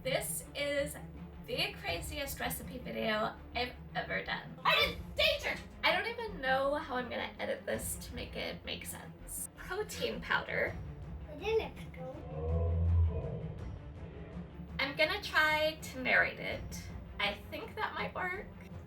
This is the craziest recipe video I've ever done. I'm in danger! I don't even know how I'm gonna edit this to make it make sense. Protein powder. I'm gonna try to narrate it. I think that might work.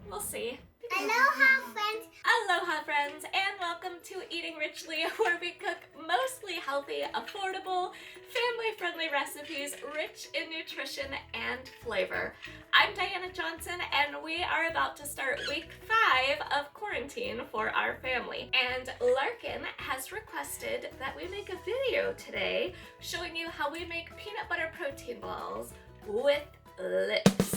We'll see. Aloha friends! Aloha friends, and welcome to Eating Richly, where we cook mostly healthy, affordable, family-friendly recipes rich in nutrition and flavor. I'm Diana Johnson, and we are about to start week 5 of quarantine for our family. And Larkin has requested that we make a video today showing you how we make peanut butter protein balls with lips.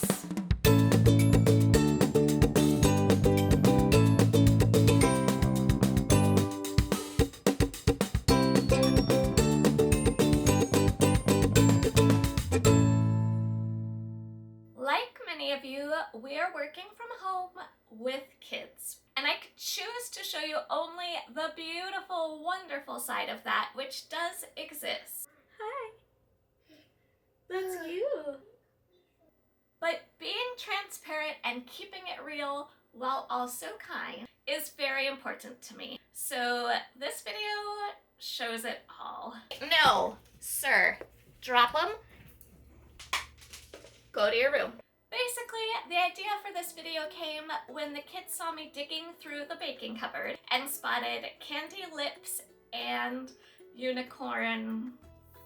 Of you, we are working from home with kids, and I could choose to show you only the beautiful, wonderful side of that, which does exist. Hi, that's you. But being transparent and keeping it real while also kind is very important to me. So this video shows it all. No, sir, drop them. Go to your room. Basically, the idea for this video came when the kids saw me digging through the baking cupboard and spotted candy lips and unicorn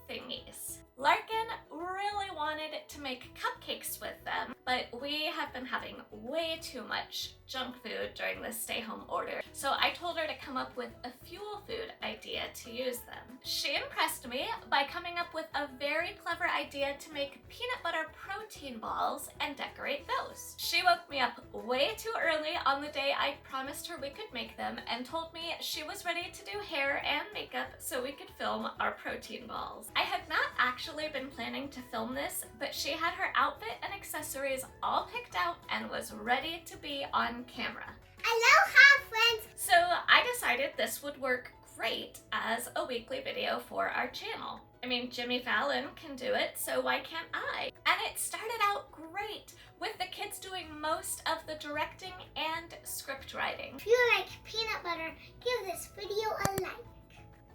thingies. Larkin really wanted to make cupcakes with them, but we have been having way too much junk food during this stay-home order, so I told her to come up with a fuel food idea to use them. She impressed me by coming up with a very clever idea to make peanut butter protein balls and decorate those. She woke me up way too early on the day I promised her we could make them and told me she was ready to do hair and makeup so we could film our protein balls. I had not actually been planning to film this, but she had her outfit and accessories all picked out and was ready to be on camera. Aloha friends! So I decided this would work great as a weekly video for our channel. I mean, Jimmy Fallon can do it, so why can't I? And it started out great, with the kids doing most of the directing and script writing. If you like peanut butter, give this video a like.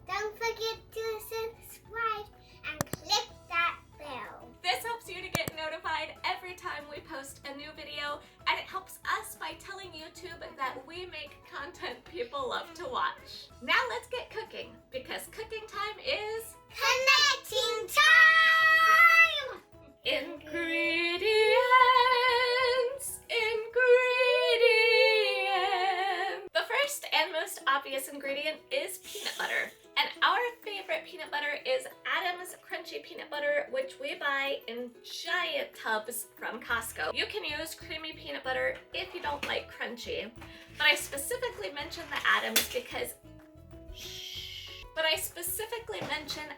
Don't forget to subscribe and click that bell. This helps you to get notified every time we post a new video, and it helps us by telling YouTube that we make content people love to watch. Now let's get cooking, because cooking time is Connecting time! Ingredients! The first and most obvious ingredient is peanut butter. And our favorite peanut butter is Adam's Crunchy Peanut Butter, which we buy in giant tubs from Costco. You can use creamy peanut butter if you don't like crunchy, but I specifically mention the Adam's because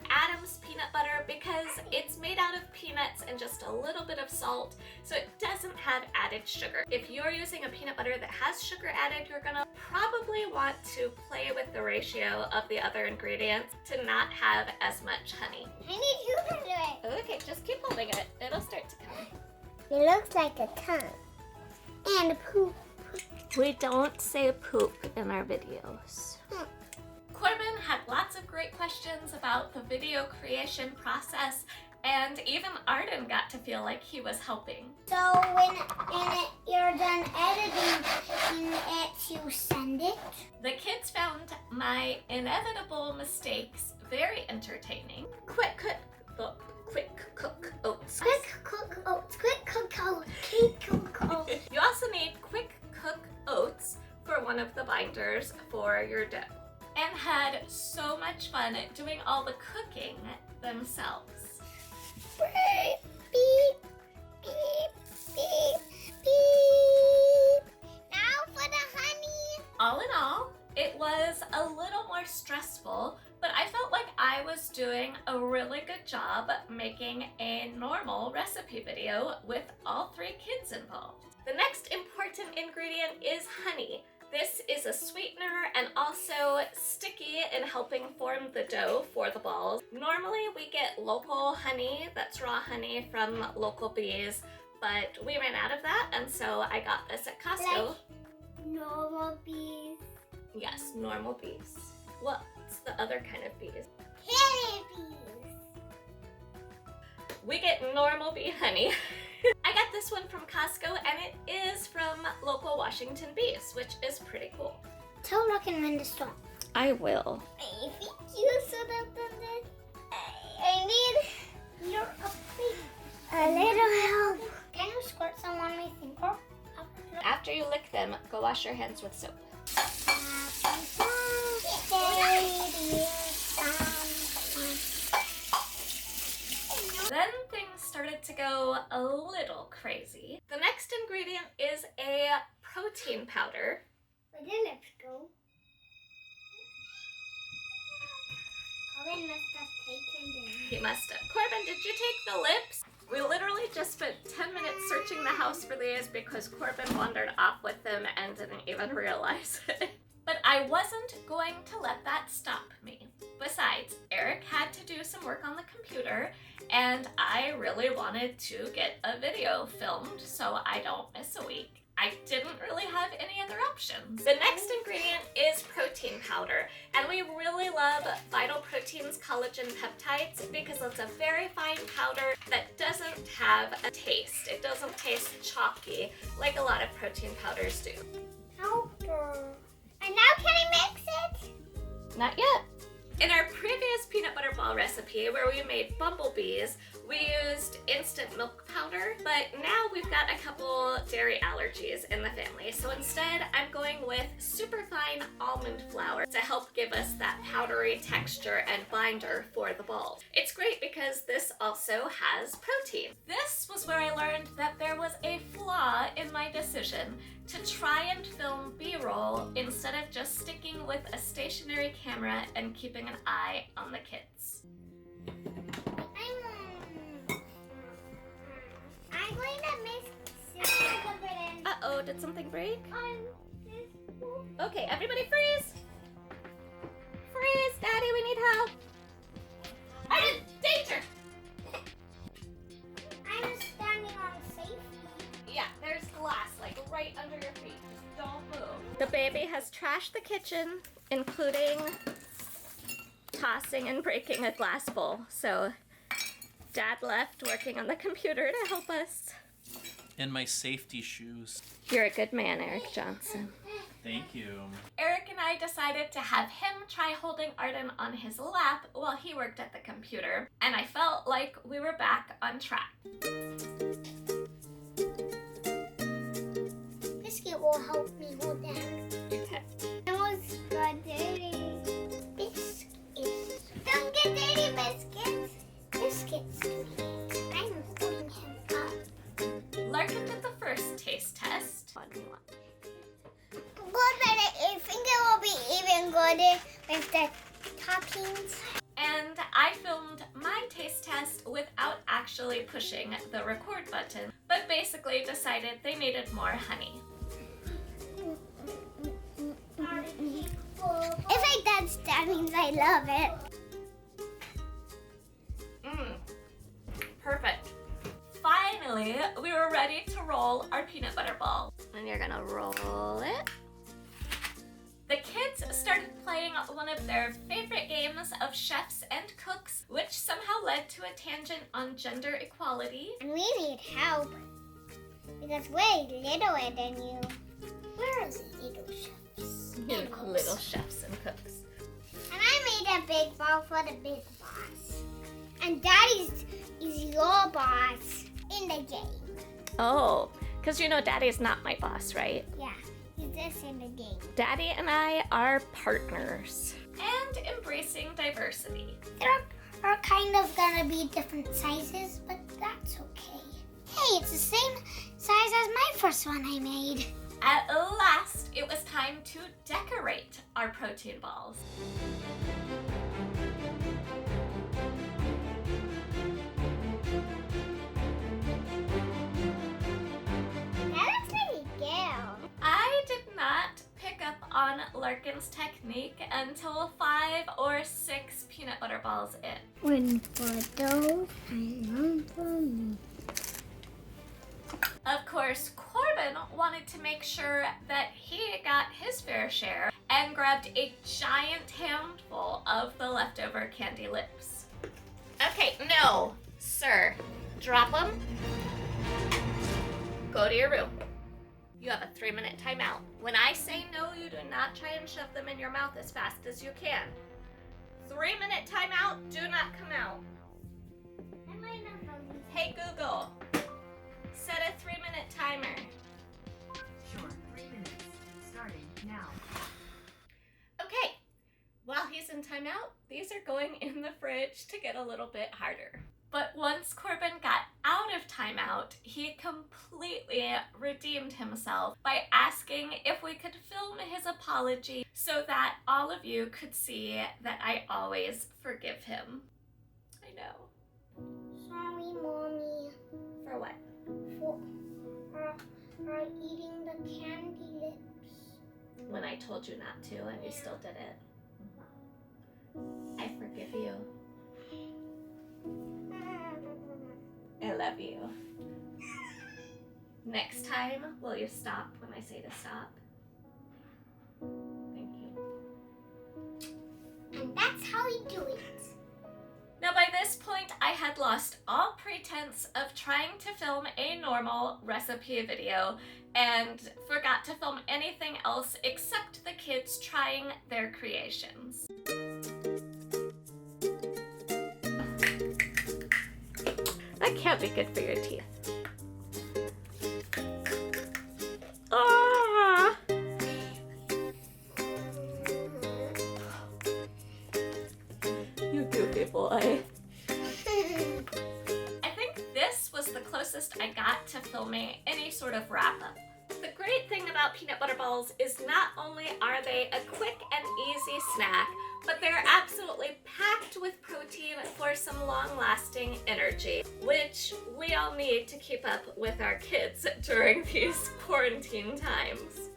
Adam's peanut butter because it's made out of peanuts and just a little bit of salt, so it doesn't have added sugar. If you're using a peanut butter that has sugar added, you're gonna probably want to play with the ratio of the other ingredients to not have as much honey. I need you to do it. Okay, just keep holding it. It'll start to come. It looks like a tongue. And poop. We don't say poop in our videos. Corbin had lots of great questions about the video creation process, and even Arden got to feel like he was helping. So when you're done editing it, you send it? The kids found my inevitable mistakes very entertaining. Quick cook oats. Quick cook oats. Quick cook oats. Quick cook oats. You also need quick cook oats for one of the binders for your dough. And had so much fun doing all the cooking themselves. Beep, beep, beep, beep, beep. Now for the honey. All in all, it was a little more stressful, but I felt like I was doing a really good job making a normal recipe video with all 3 kids involved. The next important ingredient is honey. This is a sweetener and also sticky in helping form the dough for the balls. Normally we get local honey, that's raw honey from local bees, but we ran out of that, and so I got this at Costco. Like normal bees. Yes, normal bees. What's the other kind of bees? Candy bees. We get normal bee honey. I got this one from Costco, and it is from local Washington bees, which is pretty cool. Tell Rockin' when to stop. I will. I think you should have done this. I need your a little help. Can you squirt some on my finger? After you lick them, go wash your hands with soap. Then things started to go a little crazy. The next ingredient is a protein powder. Where did lips go? Corbin must have taken them. He must have. Corbin, did you take the lips? We literally just spent 10 minutes searching the house for these because Corbin wandered off with them and didn't even realize it. But I wasn't going to let that stop me. Besides, Eric had to do some work on the computer, and I really wanted to get a video filmed so I don't miss a week. I didn't really have any other options. The next ingredient is protein powder, and we really love Vital Proteins collagen peptides because it's a very fine powder that doesn't have a taste. It doesn't taste chalky like a lot of protein powders do. Powder. And now can I mix it? Not yet. In our previous peanut butter ball recipe where we made bumblebees, we used instant milk powder, but now we've got a couple dairy allergies in the family. So instead, I'm going with superfine almond flour to help give us that powdery texture and binder for the balls. It's great because this also has protein. This was where I learned that there was a flaw in my decision to try and film B-roll instead of just sticking with a stationary camera and keeping an eye on the kids. I'm going to mix it. Uh-oh, did something break? Okay, everybody freeze! Freeze, Daddy, we need help! I'm in danger! I'm standing on safety. Yeah, there's glass, like right under your feet. Just don't move. The baby has trashed the kitchen, including tossing and breaking a glass bowl. So Dad left working on the computer to help us. In my safety shoes. You're a good man, Eric Johnson. Thank you. Eric and I decided to have him try holding Arden on his lap while he worked at the computer, and I felt like we were back on track. Biscuit will help me hold down. Okay. I was got dirty biscuits. Don't get dirty biscuits. Biscuits. I'm holding him up. Larkin did the first taste test. What do you want? Good, but I think it will be even good with the toppings. And I filmed my taste test without actually pushing the record button, but basically decided they needed more honey. If I dance, that means I love it. Perfect. Finally, we were ready to roll our peanut butter ball. And you're gonna roll it. The kids started playing one of their favorite games of chefs and cooks, which somehow led to a tangent on gender equality. And we need help because we're littler than you. We're little chefs. and cooks. Little chefs and cooks. And I made a big ball for the big boss. And Daddy's is your boss in the game. Oh, because you know Daddy's not my boss, right? Yeah, he's just in the game. Daddy and I are partners. And embracing diversity. There are kind of gonna be different sizes, but that's okay. Hey, it's the same size as my first one I made. At last, it was time to decorate our protein balls. That looks pretty good. I did not pick Larkin's technique until 5 or 6 peanut butter balls in. One for those and one for me. Of course, Corbin wanted to make sure that he got his fair share and grabbed a giant handful of the leftover candy lips. Okay, no, sir. Drop them. Go to your room. You have a 3-minute timeout. When I say no, you do not try and shove them in your mouth as fast as you can. 3-minute timeout, do not come out. Hey Google, set a 3-minute timer. Sure, 3 minutes. Starting now. Okay, while he's in timeout, these are going in the fridge to get a little bit harder. But once Corbin got out of timeout, he completely redeemed himself by asking if we could film his apology so that all of you could see that I always forgive him. I know. Sorry, Mommy. For what? For eating the candy lips. When I told you not to and you still did it. I forgive you. I love you. Next time, will you stop when I say to stop? Thank you. And that's how we do it. Now by this point, I had lost all pretense of trying to film a normal recipe video and forgot to film anything else except the kids trying their creations. That can't be good for your teeth. Ah! You goofy boy. I think this was the closest I got to filming any sort of wrap-up. The great thing about peanut butter balls is not only are they a quick and easy snack, but they're absolutely packed with protein for some long-lasting energy, which we all need to keep up with our kids during these quarantine times.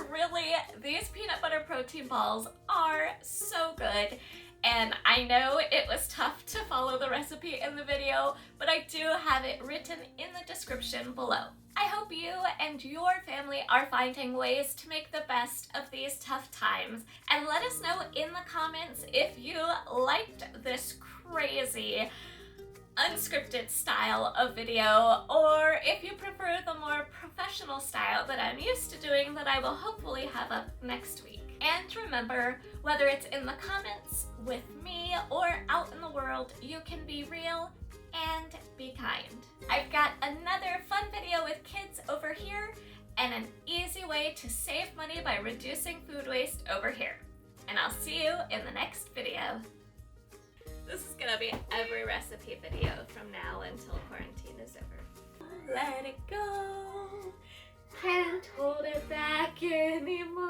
Really, these peanut butter protein balls are so good, and I know it was tough to follow the recipe in the video, but I do have it written in the description below. I hope you and your family are finding ways to make the best of these tough times, and let us know in the comments if you liked this crazy unscripted style of video, or if you prefer the more professional style that I'm used to doing that I will hopefully have up next week. And remember, whether it's in the comments with me or out in the world, you can be real and be kind. I've got another fun video with kids over here and an easy way to save money by reducing food waste over here. And I'll see you in the next video. This is gonna be every recipe video from now until quarantine is over. Let it go. Can't hold it back anymore.